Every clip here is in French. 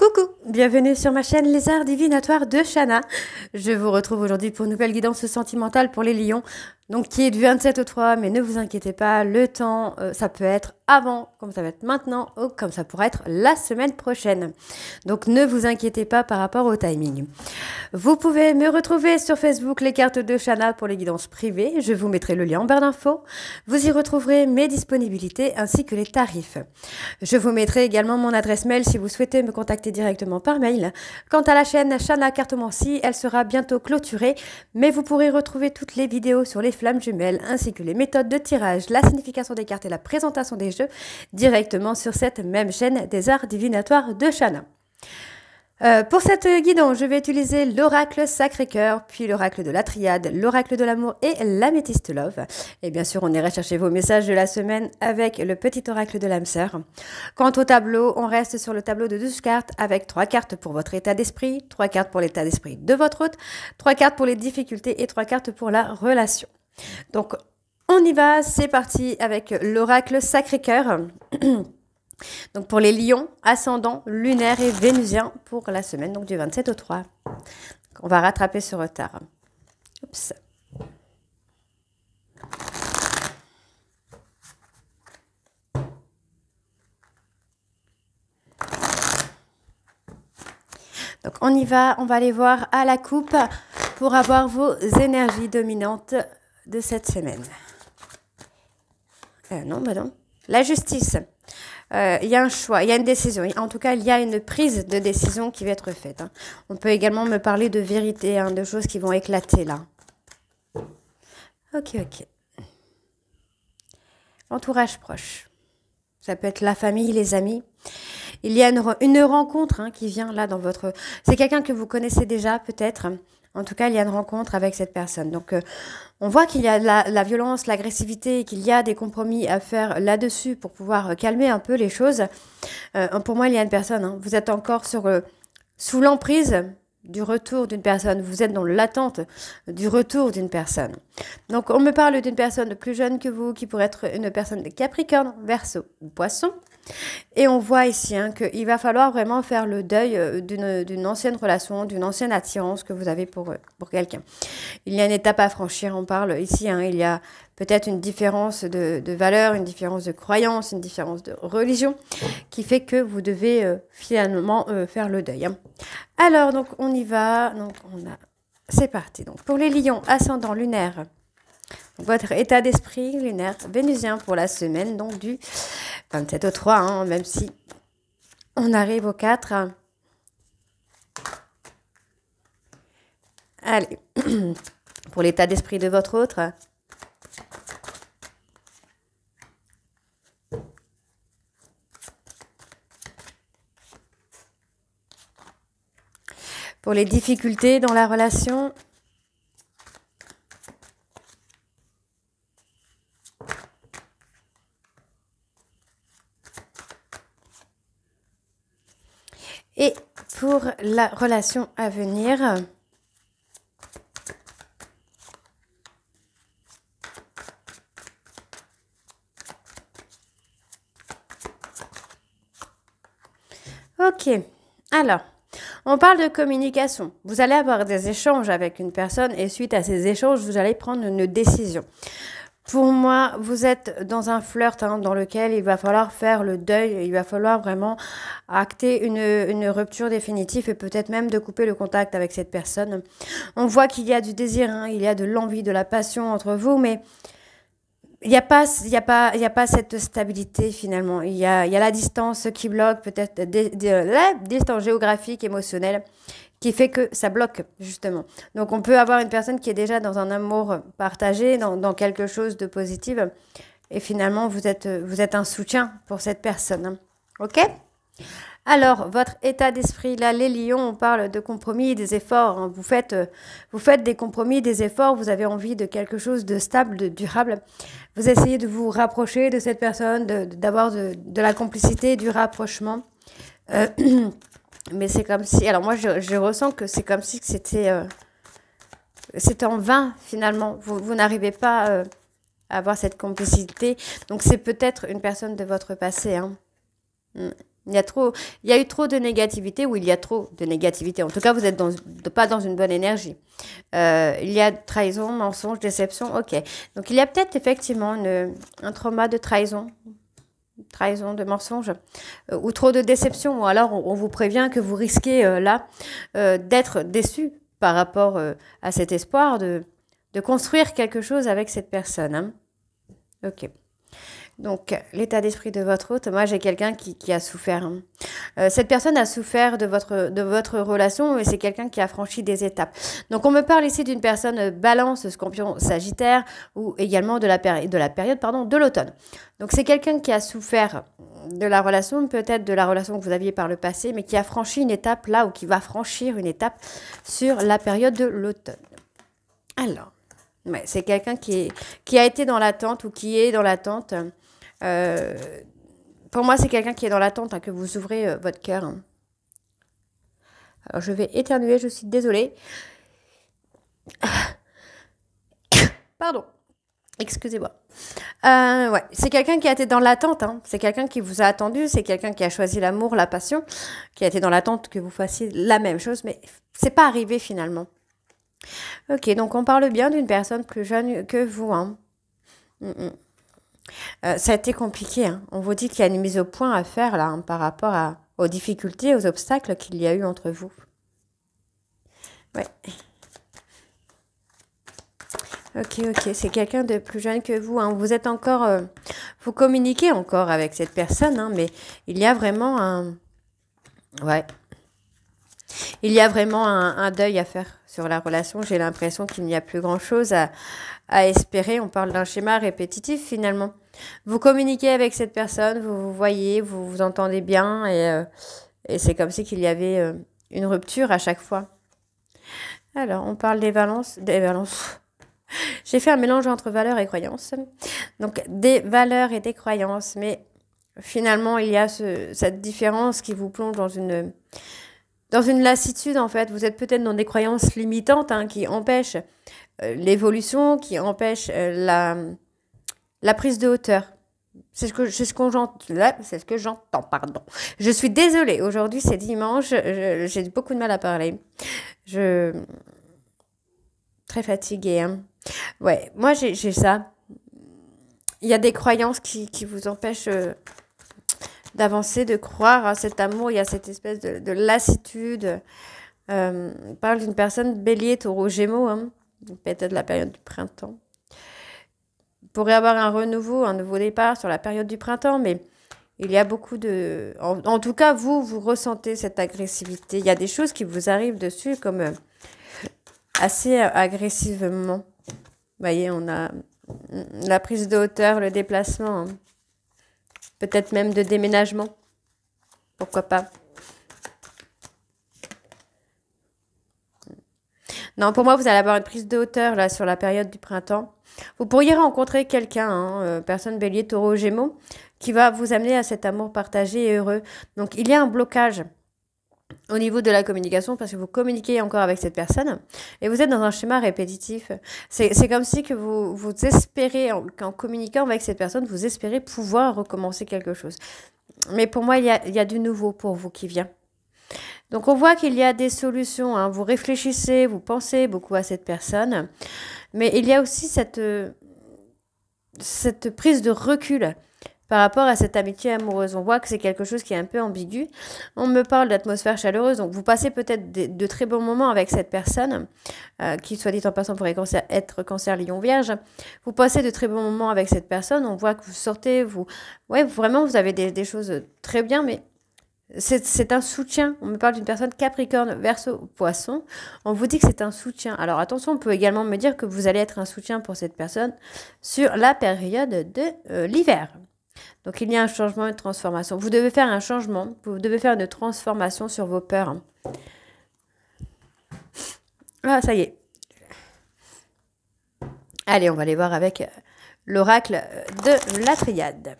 Coucou, bienvenue sur ma chaîne Les Arts Divinatoires de Shana. Je vous retrouve aujourd'hui pour une nouvelle guidance sentimentale pour les lions, donc qui est du 27 au 3, mais ne vous inquiétez pas, le temps, ça peut être avant, comme ça va être maintenant, ou comme ça pourrait être la semaine prochaine. Donc ne vous inquiétez pas par rapport au timing. Vous pouvez me retrouver sur Facebook, les cartes de Shana pour les guidances privées. Je vous mettrai le lien en barre d'infos. Vous y retrouverez mes disponibilités ainsi que les tarifs. Je vous mettrai également mon adresse mail si vous souhaitez me contacter directement par mail. Quant à la chaîne Shana Cartomancie, elle sera bientôt clôturée, mais vous pourrez retrouver toutes les vidéos sur les flammes jumelles ainsi que les méthodes de tirage, la signification des cartes et la présentation des jeux directement sur cette même chaîne des Arts Divinatoires de Shana. Pour cette guidance, je vais utiliser l'oracle Sacré-Cœur, puis l'oracle de la Triade, l'oracle de l'amour et l'améthyste Love. Et bien sûr, on ira chercher vos messages de la semaine avec le petit oracle de l'âme sœur. Quant au tableau, on reste sur le tableau de 12 cartes avec 3 cartes pour votre état d'esprit, 3 cartes pour l'état d'esprit de votre hôte, 3 cartes pour les difficultés et 3 cartes pour la relation. Donc, on y va, c'est parti avec l'oracle Sacré-Cœur. Donc pour les lions, ascendant, lunaire et vénusien pour la semaine donc du 27 au 3. On va rattraper ce retard. Oups. Donc on y va, on va aller voir à la coupe pour avoir vos énergies dominantes de cette semaine. Non, bah non. La justice. Il y a un choix, il y a une décision. En tout cas, il y a une prise de décision qui va être faite. On peut également me parler de vérité, de choses qui vont éclater là. Ok. Entourage proche. Ça peut être la famille, les amis. Il y a une rencontre qui vient là dans votre... C'est quelqu'un que vous connaissez déjà peut-être. En tout cas, il y a une rencontre avec cette personne. Donc, on voit qu'il y a la violence, l'agressivité, qu'il y a des compromis à faire là-dessus pour pouvoir calmer un peu les choses. Pour moi, il y a une personne. Vous êtes encore sous l'emprise du retour d'une personne. Vous êtes dans l'attente du retour d'une personne. Donc, on me parle d'une personne plus jeune que vous, qui pourrait être une personne de Capricorne, Verseau ou Poisson. Et on voit ici qu'il va falloir vraiment faire le deuil d'une ancienne relation, d'une ancienne attirance que vous avez pour quelqu'un. Il y a une étape à franchir, on parle ici, il y a peut-être une différence de valeur, une différence de croyance, une différence de religion qui fait que vous devez finalement faire le deuil. Alors, donc, on y va. Donc, c'est parti. Donc, pour les lions, ascendant lunaire, votre état d'esprit lunaire vénusien pour la semaine, donc du 27 au 3, même si on arrive au 4. Allez, pour l'état d'esprit de votre autre. Pour les difficultés dans la relation. Et pour la relation à venir, ok, alors, on parle de communication. Vous allez avoir des échanges avec une personne et suite à ces échanges, vous allez prendre une décision. Pour moi, vous êtes dans un flirt dans lequel il va falloir faire le deuil, il va falloir vraiment acter une rupture définitive et peut-être même de couper le contact avec cette personne. On voit qu'il y a du désir, il y a de l'envie, de la passion entre vous, mais il n'y a pas cette stabilité finalement. Il y a la distance qui bloque, peut-être la distance géographique, émotionnelle, qui fait que ça bloque, justement. Donc, on peut avoir une personne qui est déjà dans un amour partagé, dans quelque chose de positif. Et finalement, vous êtes un soutien pour cette personne. OK ? Alors, votre état d'esprit, là, les lions, on parle de compromis, des efforts. Vous faites des compromis, des efforts. Vous avez envie de quelque chose de stable, de durable. Vous essayez de vous rapprocher de cette personne, d'avoir de la complicité, du rapprochement. Mais c'est comme si... Alors moi, je ressens que c'est comme si c'était en vain, finalement. Vous n'arrivez pas à avoir cette complicité. Donc, c'est peut-être une personne de votre passé. Il y a eu trop de négativité ou il y a trop de négativité. En tout cas, vous n'êtes pas dans une bonne énergie. Il y a trahison, mensonge, déception. Ok. Donc, il y a peut-être effectivement un trauma de trahison, de mensonge, ou trop de déception. Ou alors, on vous prévient que vous risquez là d'être déçu par rapport à cet espoir de construire quelque chose avec cette personne. Hein. Ok. Donc, l'état d'esprit de votre hôte, moi j'ai quelqu'un qui a souffert. Hein. Cette personne a souffert de votre relation et c'est quelqu'un qui a franchi des étapes. Donc, on me parle ici d'une personne balance, scorpion, sagittaire ou également de la période de l'automne. Donc, c'est quelqu'un qui a souffert de la relation, peut-être de la relation que vous aviez par le passé, mais qui a franchi une étape là ou qui va franchir une étape sur la période de l'automne. Alors, ouais, c'est quelqu'un qui a été dans l'attente ou qui est dans l'attente. Pour moi, c'est quelqu'un qui est dans l'attente, hein, que vous ouvrez votre cœur. Hein. Alors, je vais éternuer, je suis désolée. Pardon. Excusez-moi. Ouais, c'est quelqu'un qui a été dans l'attente. Hein. C'est quelqu'un qui vous a attendu. C'est quelqu'un qui a choisi l'amour, la passion, qui a été dans l'attente que vous fassiez la même chose, mais c'est pas arrivé finalement. Ok, donc on parle bien d'une personne plus jeune que vous. Hein. Ça a été compliqué. Hein. On vous dit qu'il y a une mise au point à faire là, hein, par rapport aux difficultés, aux obstacles qu'il y a eu entre vous. Ouais. Ok, c'est quelqu'un de plus jeune que vous. Hein. Vous êtes encore... vous communiquez encore avec cette personne, hein, mais il y a vraiment un... Ouais. Il y a vraiment un deuil à faire sur la relation. J'ai l'impression qu'il n'y a plus grand-chose à espérer. On parle d'un schéma répétitif finalement. Vous communiquez avec cette personne, vous vous voyez, vous vous entendez bien et c'est comme si qu'il y avait une rupture à chaque fois. Alors, on parle des balances. J'ai fait un mélange entre valeurs et croyances. Donc, des valeurs et des croyances, mais finalement, il y a cette différence qui vous plonge dans une lassitude, en fait. Vous êtes peut-être dans des croyances limitantes, hein, qui empêchent l'évolution, qui empêchent la prise de hauteur. C'est ce que j'entends, pardon. Je suis désolée, aujourd'hui c'est dimanche, j'ai beaucoup de mal à parler. Très fatiguée, hein. Ouais, moi j'ai ça. Il y a des croyances qui vous empêchent d'avancer, de croire à cet amour. Il y a cette espèce de lassitude. On parle d'une personne bélier, taureau, gémeaux, hein, peut-être la période du printemps. Vous pourrez avoir un renouveau, un nouveau départ sur la période du printemps, mais il y a beaucoup de... En tout cas, vous ressentez cette agressivité. Il y a des choses qui vous arrivent dessus comme assez agressivement. Vous voyez, on a la prise de hauteur, le déplacement, hein. Peut-être même de déménagement. Pourquoi pas? Non, pour moi, vous allez avoir une prise de hauteur là sur la période du printemps. Vous pourriez rencontrer quelqu'un, hein, personne bélier, taureau, gémeaux, qui va vous amener à cet amour partagé et heureux. Donc, il y a un blocage au niveau de la communication parce que vous communiquez encore avec cette personne et vous êtes dans un schéma répétitif. C'est comme si que vous espérez, en communiquant avec cette personne, vous espérez pouvoir recommencer quelque chose. Mais pour moi, il y a du nouveau pour vous qui vient. Donc, on voit qu'il y a des solutions. Hein. Vous réfléchissez, vous pensez beaucoup à cette personne. Mais il y a aussi cette prise de recul par rapport à cette amitié amoureuse. On voit que c'est quelque chose qui est un peu ambigu. On me parle d'atmosphère chaleureuse. Donc, vous passez peut-être de très bons moments avec cette personne, qui, soit dit en passant, pourrait être cancer, lion, vierge. Vous passez de très bons moments avec cette personne. On voit que vous sortez, ouais, vraiment, vous avez des choses très bien, mais c'est un soutien. On me parle d'une personne Capricorne, Verseau, Poisson. On vous dit que c'est un soutien. Alors attention, on peut également me dire que vous allez être un soutien pour cette personne sur la période de l'hiver. Donc il y a un changement, une transformation. Vous devez faire un changement, vous devez faire une transformation sur vos peurs. Ah, ça y est. Allez, on va aller voir avec l'oracle de la Triade.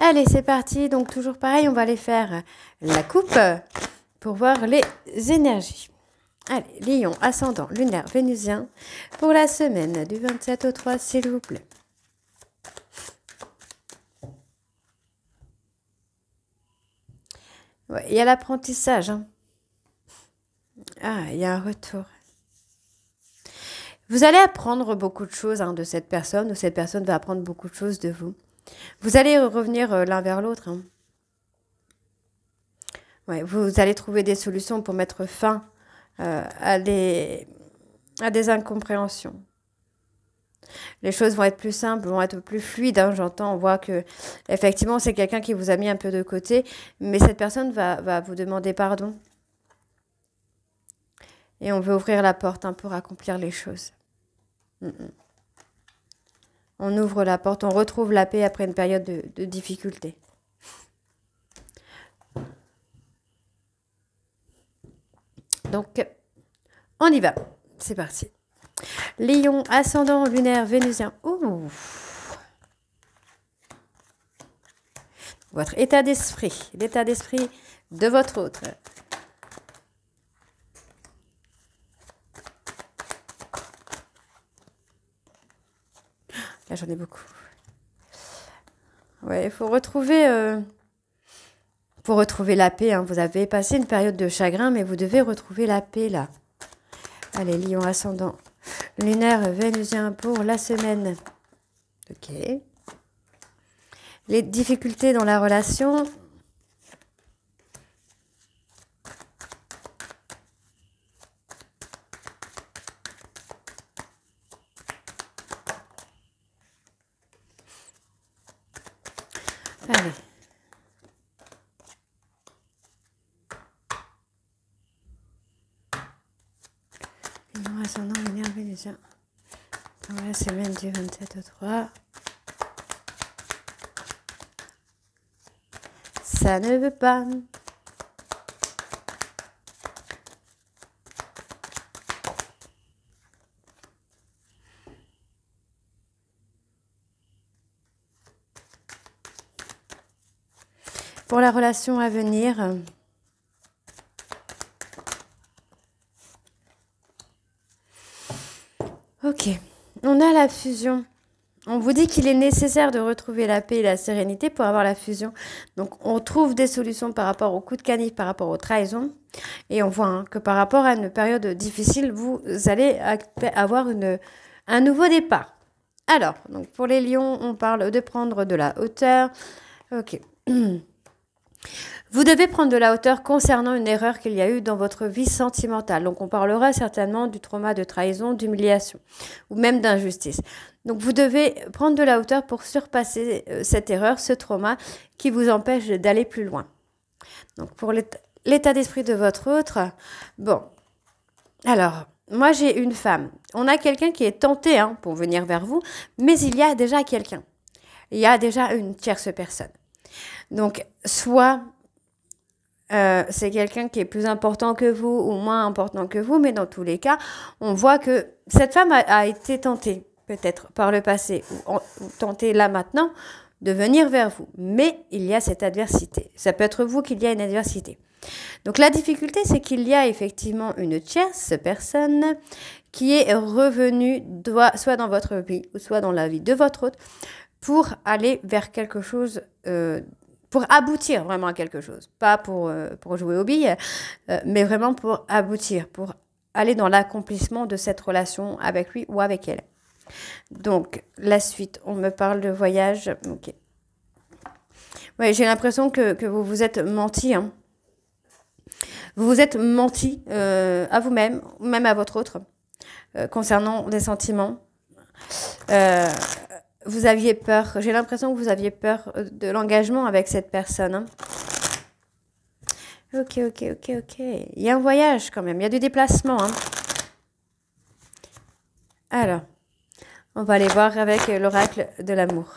Allez, c'est parti. Donc, toujours pareil, on va aller faire la coupe pour voir les énergies. Allez, Lion, ascendant, lunaire, vénusien, pour la semaine du 27 au 3, s'il vous plaît. Ouais, il y a l'apprentissage. Hein. Ah, il y a un retour. Vous allez apprendre beaucoup de choses de cette personne, ou cette personne va apprendre beaucoup de choses de vous. Vous allez revenir l'un vers l'autre. Hein. Ouais, vous allez trouver des solutions pour mettre fin à des incompréhensions. Les choses vont être plus simples, vont être plus fluides. Hein, j'entends, on voit que effectivement c'est quelqu'un qui vous a mis un peu de côté, mais cette personne va vous demander pardon. Et on veut ouvrir la porte pour accomplir les choses. On ouvre la porte, on retrouve la paix après une période de difficulté. Donc, on y va. C'est parti. Lion, ascendant, lunaire, vénusien. Ouh. Votre état d'esprit, l'état d'esprit de votre autre. Là, j'en ai beaucoup. Ouais, il faut retrouver la paix. Hein. Vous avez passé une période de chagrin, mais vous devez retrouver la paix, là. Allez, Lion, ascendant, lunaire, vénusien pour la semaine. Ok. Les difficultés dans la relation. Allez. Lion, ascendant, lunaire, vénusien. Dans la semaine du 27 au 3. Ça ne veut pas. Pour la relation à venir, ok, on a la fusion. On vous dit qu'il est nécessaire de retrouver la paix et la sérénité pour avoir la fusion. Donc, on trouve des solutions par rapport au coup de canif, par rapport aux trahisons. Et on voit que par rapport à une période difficile, vous allez avoir un nouveau départ. Alors, donc pour les lions, on parle de prendre de la hauteur. Ok. Vous devez prendre de la hauteur concernant une erreur qu'il y a eu dans votre vie sentimentale. Donc, on parlera certainement du trauma de trahison, d'humiliation ou même d'injustice. Donc, vous devez prendre de la hauteur pour surpasser cette erreur, ce trauma qui vous empêche d'aller plus loin. Donc, pour l'état d'esprit de votre autre, bon, alors, moi, j'ai une femme. On a quelqu'un qui est tenté pour venir vers vous, mais il y a déjà quelqu'un. Il y a déjà une tierce personne. Donc, soit c'est quelqu'un qui est plus important que vous ou moins important que vous, mais dans tous les cas, on voit que cette femme a été tentée, peut-être par le passé, ou tentée là maintenant, de venir vers vous. Mais il y a cette adversité. Ça peut être vous qu'il y a une adversité. Donc, la difficulté, c'est qu'il y a effectivement une tierce personne qui est revenue, soit dans votre vie, ou soit dans la vie de votre autre, pour aller vers quelque chose, pour aboutir vraiment à quelque chose. Pas pour jouer aux billes, mais vraiment pour aboutir, pour aller dans l'accomplissement de cette relation avec lui ou avec elle. Donc, la suite, on me parle de voyage. Ok. Ouais, j'ai l'impression que vous vous êtes menti. Vous vous êtes menti à vous-même, même à votre autre, concernant des sentiments. Vous aviez peur, j'ai l'impression que vous aviez peur de l'engagement avec cette personne. Ok. Il y a un voyage quand même, il y a du déplacement. Alors, on va aller voir avec l'oracle de l'amour.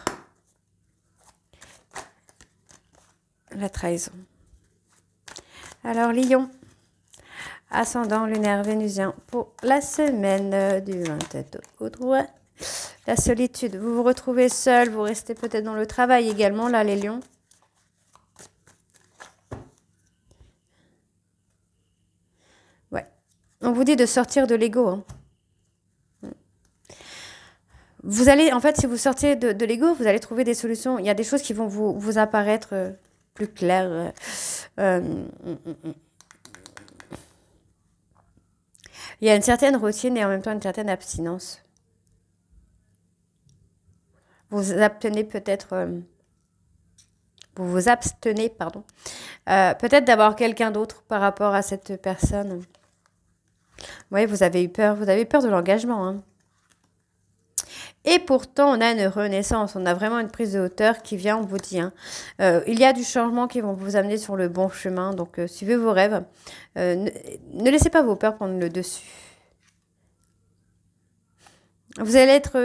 La trahison. Alors, Lion, ascendant lunaire vénusien pour la semaine du 27 au 3. La solitude, vous vous retrouvez seul, vous restez peut-être dans le travail également, là, les lions. Ouais. On vous dit de sortir de l'ego, hein. Vous allez, en fait, si vous sortez de l'ego, vous allez trouver des solutions. Il y a des choses qui vont vous apparaître plus claires. Il y a une certaine routine et en même temps une certaine abstinence. Vous abstenez peut-être... vous vous abstenez, pardon. Peut-être d'avoir quelqu'un d'autre par rapport à cette personne. Oui, vous avez eu peur. Vous avez eu peur de l'engagement, hein. Et pourtant, on a une renaissance, on a vraiment une prise de hauteur qui vient, on vous dit, hein. Il y a du changement qui vont vous amener sur le bon chemin, donc suivez vos rêves. Ne laissez pas vos peurs prendre le dessus. Vous allez être,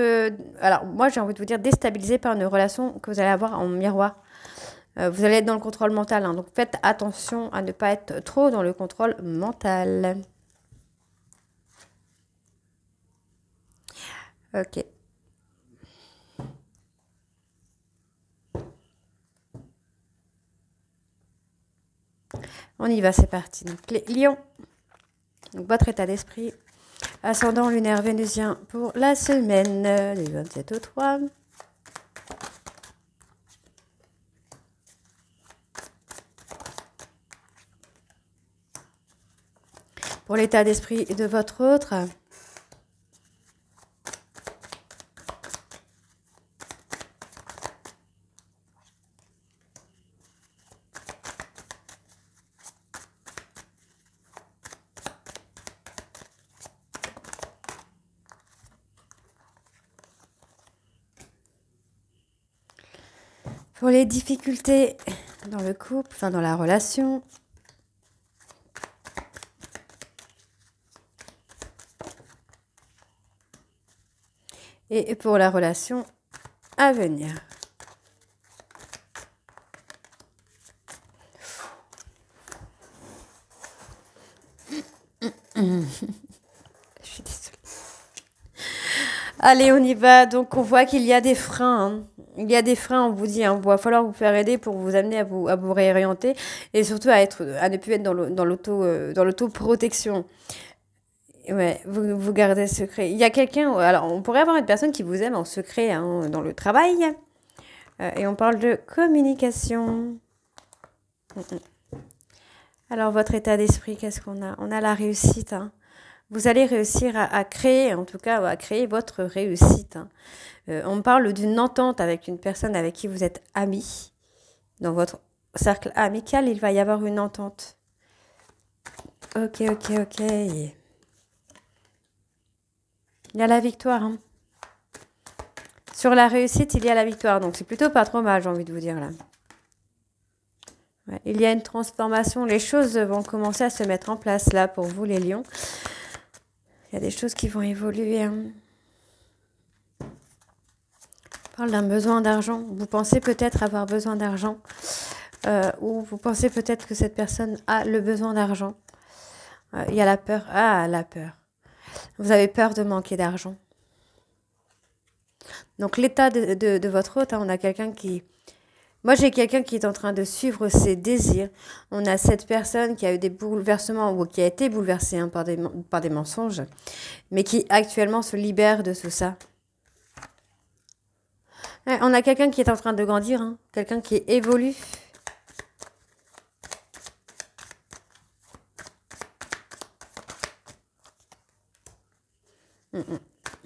alors moi j'ai envie de vous dire, déstabilisé par une relation que vous allez avoir en miroir. Vous allez être dans le contrôle mental, hein, donc faites attention à ne pas être trop dans le contrôle mental. Ok. On y va, c'est parti. Donc, les lions, donc votre état d'esprit, ascendant lunaire vénusien pour la semaine du 27 au 3. Pour l'état d'esprit de votre autre. Pour les difficultés dans le couple, enfin dans la relation. Et pour la relation à venir. Je suis désolée. Allez, on y va. Donc, on voit qu'il y a des freins, hein. Il y a des freins, on vous dit, hein. Il va falloir vous faire aider pour vous amener à vous réorienter et surtout à ne plus être dans l'auto-protection. Ouais, vous gardez secret. Il y a quelqu'un, alors on pourrait avoir une personne qui vous aime en secret, hein, dans le travail. Et on parle de communication. Alors, votre état d'esprit, qu'est-ce qu'on a? On a la réussite, hein. Vous allez réussir à créer, en tout cas, à créer votre réussite, hein. On parle d'une entente avec une personne avec qui vous êtes amis. Dans votre cercle amical, il va y avoir une entente. Ok. Il y a la victoire, hein. Sur la réussite, il y a la victoire. Donc, c'est plutôt pas trop mal, j'ai envie de vous dire, là. Ouais, il y a une transformation. Les choses vont commencer à se mettre en place, là, pour vous, les lions. Il y a des choses qui vont évoluer, hein. On parle d'un besoin d'argent. Vous pensez peut-être avoir besoin d'argent. Ou vous pensez peut-être que cette personne a le besoin d'argent. Il y a la peur. Ah, la peur. Vous avez peur de manquer d'argent. Donc, l'état de votre hôte, hein, on a quelqu'un qui... Moi, j'ai quelqu'un qui est en train de suivre ses désirs. On a cette personne qui a eu des bouleversements ou qui a été bouleversée, hein, par des mensonges, mais qui actuellement se libère de tout ça. Ouais, on a quelqu'un qui est en train de grandir, hein, quelqu'un qui évolue.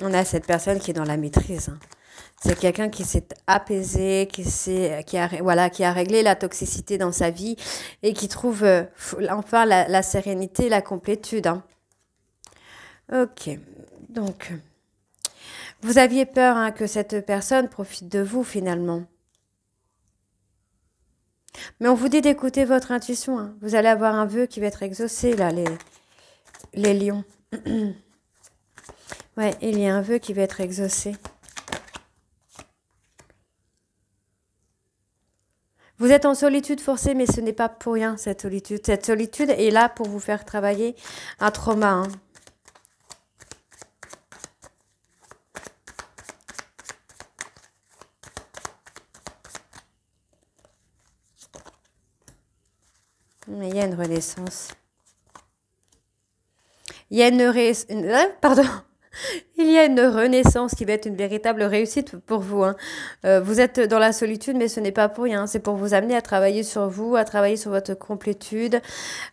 On a cette personne qui est dans la maîtrise, hein. C'est quelqu'un qui s'est apaisé, qui a réglé la toxicité dans sa vie et qui trouve enfin la sérénité, la complétude, hein. Ok, donc vous aviez peur, hein, que cette personne profite de vous finalement. Mais on vous dit d'écouter votre intuition, hein. Vous allez avoir un vœu qui va être exaucé, là, les lions. Ouais, il y a un vœu qui va être exaucé. Vous êtes en solitude forcée, mais ce n'est pas pour rien, cette solitude. Cette solitude est là pour vous faire travailler un trauma, hein. Mais il y a une renaissance. Il y a pardon. Il y a une renaissance qui va être une véritable réussite pour vous, hein. Vous êtes dans la solitude, mais ce n'est pas pour rien. C'est pour vous amener à travailler sur vous, à travailler sur votre complétude,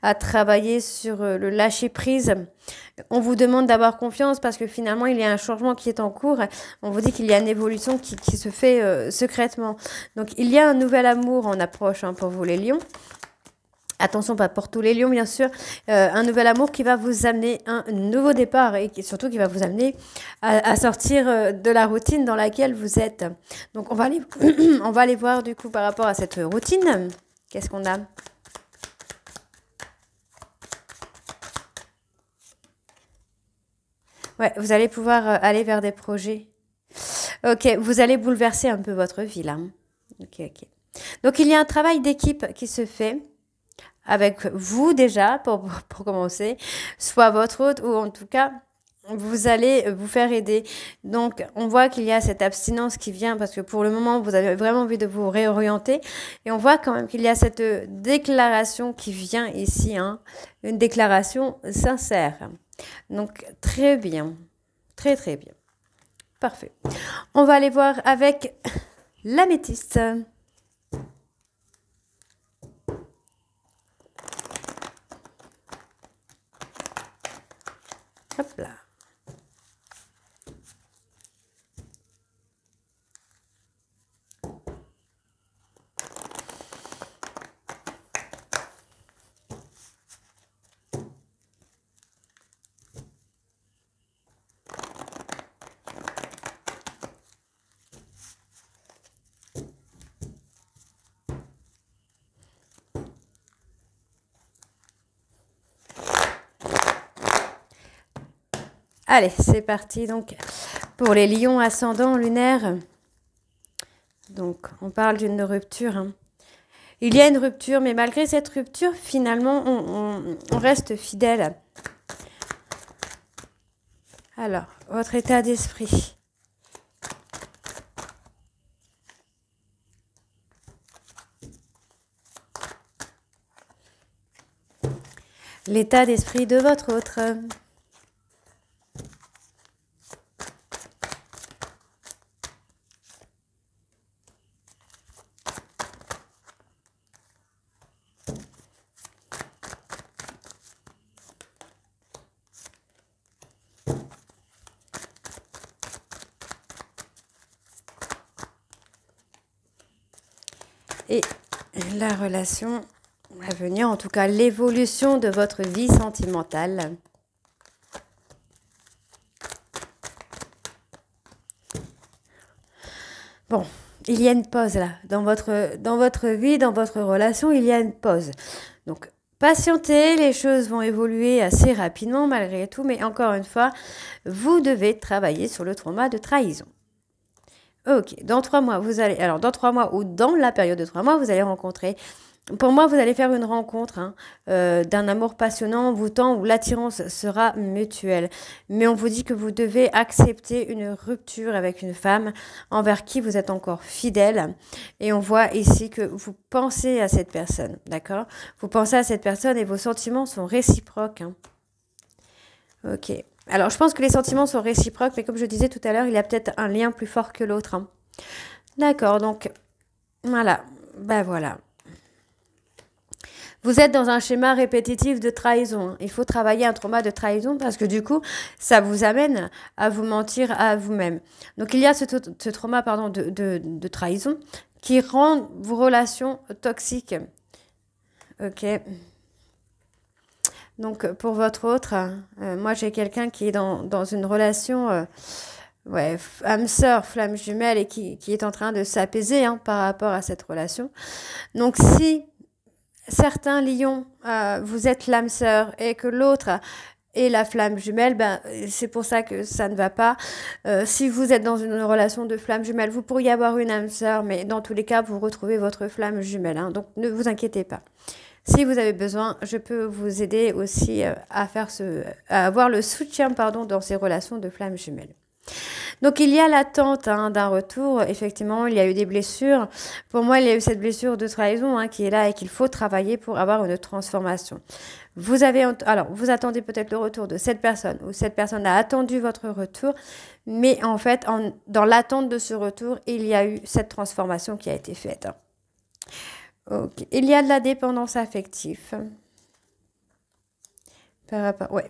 à travailler sur le lâcher-prise. On vous demande d'avoir confiance parce que finalement, il y a un changement qui est en cours. On vous dit qu'il y a une évolution qui se fait secrètement. Donc, il y a un nouvel amour en approche, hein, pour vous les lions. Attention, pas pour tous les lions, bien sûr. Un nouvel amour qui va vous amener un nouveau départ et surtout qui va vous amener à sortir de la routine dans laquelle vous êtes. Donc, on va aller, on va aller voir du coup par rapport à cette routine. Qu'est-ce qu'on a? Ouais, vous allez pouvoir aller vers des projets. Ok, vous allez bouleverser un peu votre vie là. Ok, ok. Donc, il y a un travail d'équipe qui se fait avec vous déjà, pour commencer, soit votre hôte, ou en tout cas, vous allez vous faire aider. Donc, on voit qu'il y a cette abstinence qui vient, parce que pour le moment, vous avez vraiment envie de vous réorienter. Et on voit quand même qu'il y a cette déclaration qui vient ici, hein, une déclaration sincère. Donc, très bien, très très bien. Parfait. On va aller voir avec l'améthyste. Hop là. Allez, c'est parti donc pour les lions ascendants lunaires. Donc, on parle d'une rupture, hein. Il y a une rupture, mais malgré cette rupture, finalement, on reste fidèle. Alors, votre état d'esprit. L'état d'esprit de votre autre. Et la relation à venir, en tout cas l'évolution de votre vie sentimentale. Bon, il y a une pause là. Dans votre vie, dans votre relation, il y a une pause. Donc, patientez, les choses vont évoluer assez rapidement malgré tout, mais encore une fois, vous devez travailler sur le trauma de trahison. Ok, dans 3 mois, alors dans 3 mois ou dans la période de 3 mois, vous allez rencontrer, pour moi, vous allez faire une rencontre, hein, d'un amour passionnant, vous tend, où l'attirance sera mutuelle. Mais on vous dit que vous devez accepter une rupture avec une femme envers qui vous êtes encore fidèle. Et on voit ici que vous pensez à cette personne, d'accord? Vous pensez à cette personne et vos sentiments sont réciproques, hein. Ok. Alors, je pense que les sentiments sont réciproques, mais comme je disais tout à l'heure, il y a peut-être un lien plus fort que l'autre, hein. D'accord, donc, voilà. Ben voilà. Vous êtes dans un schéma répétitif de trahison, hein. Il faut travailler un trauma de trahison parce que du coup, ça vous amène à vous mentir à vous-même. Donc, il y a ce trauma, pardon, de trahison qui rend vos relations toxiques. Ok. Donc, pour votre autre, moi, j'ai quelqu'un qui est dans une relation, ouais, âme sœur, flamme jumelle, et qui est en train de s'apaiser, hein, par rapport à cette relation. Donc, si certains lions, vous êtes l'âme sœur et que l'autre est la flamme jumelle, ben, c'est pour ça que ça ne va pas. Si vous êtes dans une relation de flamme jumelle, vous pourriez avoir une âme sœur, mais dans tous les cas, vous retrouvez votre flamme jumelle, hein. Donc, ne vous inquiétez pas. Si vous avez besoin, je peux vous aider aussi à avoir le soutien, pardon, dans ces relations de flammes jumelles. Donc il y a l'attente d'un retour. Effectivement, il y a eu des blessures. Pour moi, il y a eu cette blessure de trahison qui est là et qu'il faut travailler pour avoir une transformation. Alors, vous attendez peut-être le retour de cette personne ou cette personne a attendu votre retour, mais en fait, dans l'attente de ce retour, il y a eu cette transformation qui a été faite. Okay. Il y a de la dépendance affective. Ouais.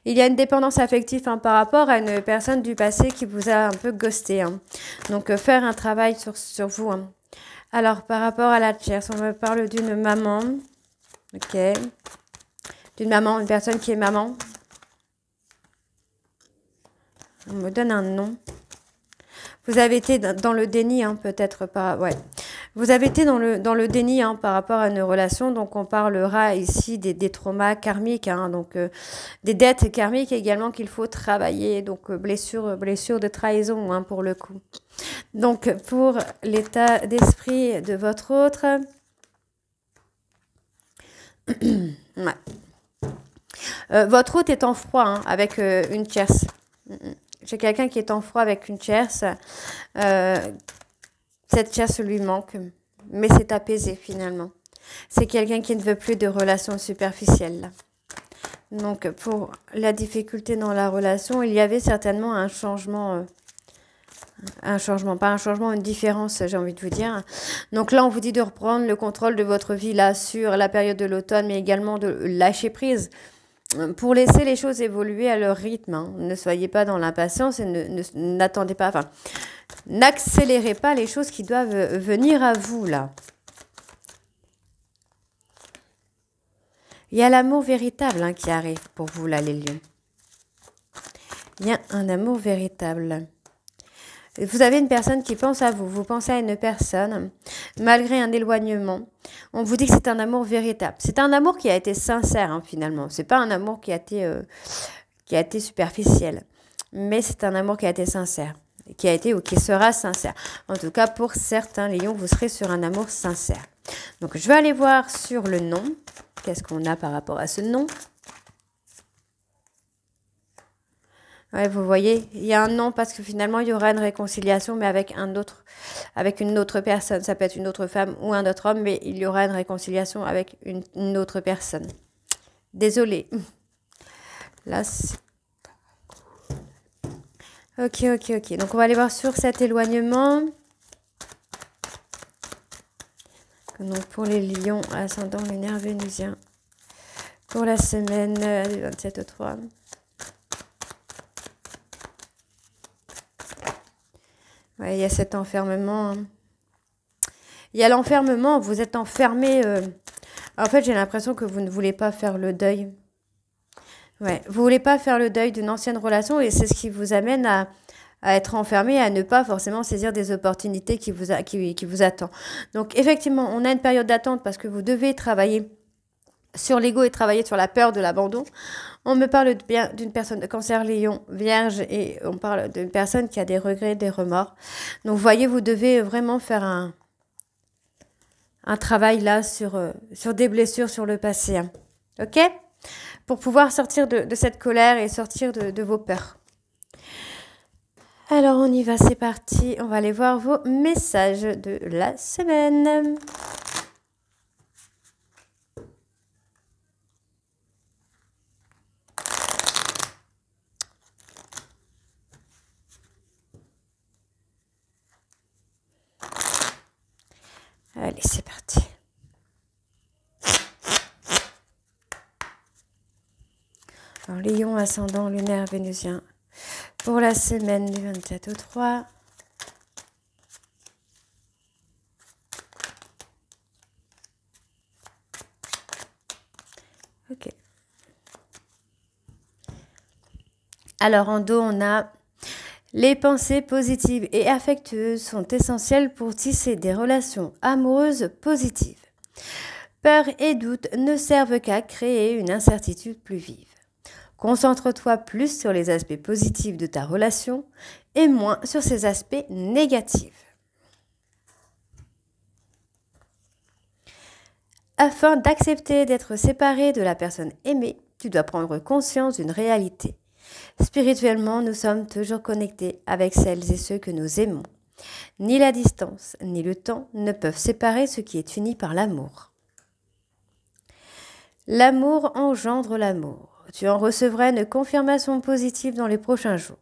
Il y a une dépendance affective par rapport à une personne du passé qui vous a un peu ghosté. Donc, faire un travail sur vous. Alors, par rapport à la tierce, on me parle d'une maman. Ok. D'une maman, une personne qui est maman. On me donne un nom. Vous avez été dans le déni, peut-être pas. Ouais. Vous avez été dans le déni par rapport à une relation. Donc, on parlera ici des traumas karmiques. Donc, des dettes karmiques également qu'il faut travailler. Donc, blessure de trahison pour le coup. Donc, pour l'état d'esprit de votre autre. Ouais. Votre hôte est en froid avec une tierce. J'ai quelqu'un qui est en froid avec une tierce. Cette tierce lui manque, mais c'est apaisé finalement. C'est quelqu'un qui ne veut plus de relations superficielles. Donc pour la difficulté dans la relation, il y avait certainement un changement. Une différence, j'ai envie de vous dire. Donc là, on vous dit de reprendre le contrôle de votre vie là sur la période de l'automne, mais également de lâcher prise pour laisser les choses évoluer à leur rythme. Ne soyez pas dans l'impatience et n'attendez pas, n'accélérez pas les choses qui doivent venir à vous là. Il y a l'amour véritable qui arrive pour vous là, les lions. Il y a un amour véritable. Vous avez une personne qui pense à vous, vous pensez à une personne, malgré un éloignement. On vous dit que c'est un amour véritable. C'est un amour qui a été sincère, finalement. C'est pas un amour qui a été superficiel. Mais c'est un amour qui a été sincère. Qui a été ou qui sera sincère. En tout cas, pour certains lions, vous serez sur un amour sincère. Donc, je vais aller voir sur le nom. Qu'est-ce qu'on a par rapport à ce nom ? Ouais, vous voyez, il y a un nom parce que finalement, il y aura une réconciliation, mais avec une autre personne. Ça peut être une autre femme ou un autre homme, mais il y aura une réconciliation avec une autre personne. Désolée. Là, c'est... Ok. Donc, on va aller voir sur cet éloignement. Donc, pour les lions, ascendant lunaire vénusien. Pour la semaine du 27 au 3. Ouais, il y a cet enfermement. Il y a l'enfermement, vous êtes enfermé. En fait, j'ai l'impression que vous ne voulez pas faire le deuil. Ouais, vous ne voulez pas faire le deuil d'une ancienne relation et c'est ce qui vous amène à être enfermé, à ne pas forcément saisir des opportunités qui vous attendent. Donc, effectivement, on a une période d'attente parce que vous devez travailler sur l'ego et travailler sur la peur de l'abandon. On me parle bien d'une personne de cancer, lion, vierge et on parle d'une personne qui a des regrets, des remords. Donc, vous voyez, vous devez vraiment faire un travail là sur des blessures sur le passé. Ok ? Pour pouvoir sortir de cette colère et sortir de vos peurs. Alors, on y va, c'est parti. On va aller voir vos messages de la semaine. Allez, c'est parti. Alors, Lion, ascendant, lunaire, vénusien. Pour la semaine du 27 au 3. Ok. Alors, en dos, on a... Les pensées positives et affectueuses sont essentielles pour tisser des relations amoureuses positives. Peur et doute ne servent qu'à créer une incertitude plus vive. Concentre-toi plus sur les aspects positifs de ta relation et moins sur ses aspects négatifs. Afin d'accepter d'être séparé de la personne aimée, tu dois prendre conscience d'une réalité. Spirituellement, nous sommes toujours connectés avec celles et ceux que nous aimons. Ni la distance, ni le temps ne peuvent séparer ce qui est uni par l'amour. L'amour engendre l'amour. Tu en recevras une confirmation positive dans les prochains jours.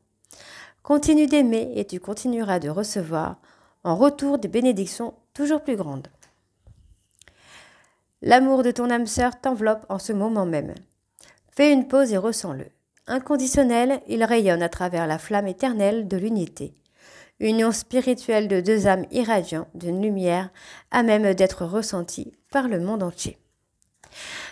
Continue d'aimer et tu continueras de recevoir en retour des bénédictions toujours plus grandes. L'amour de ton âme sœur t'enveloppe en ce moment même. Fais une pause et ressens-le. Inconditionnel, il rayonne à travers la flamme éternelle de l'unité. Union spirituelle de deux âmes irradiant d'une lumière à même d'être ressentie par le monde entier.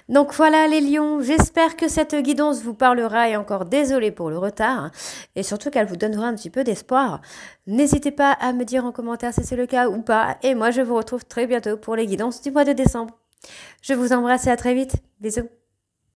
Donc voilà les lions, j'espère que cette guidance vous parlera et encore désolée pour le retard et surtout qu'elle vous donnera un petit peu d'espoir. N'hésitez pas à me dire en commentaire si c'est le cas ou pas et moi je vous retrouve très bientôt pour les guidances du mois de décembre. Je vous embrasse et à très vite, bisous.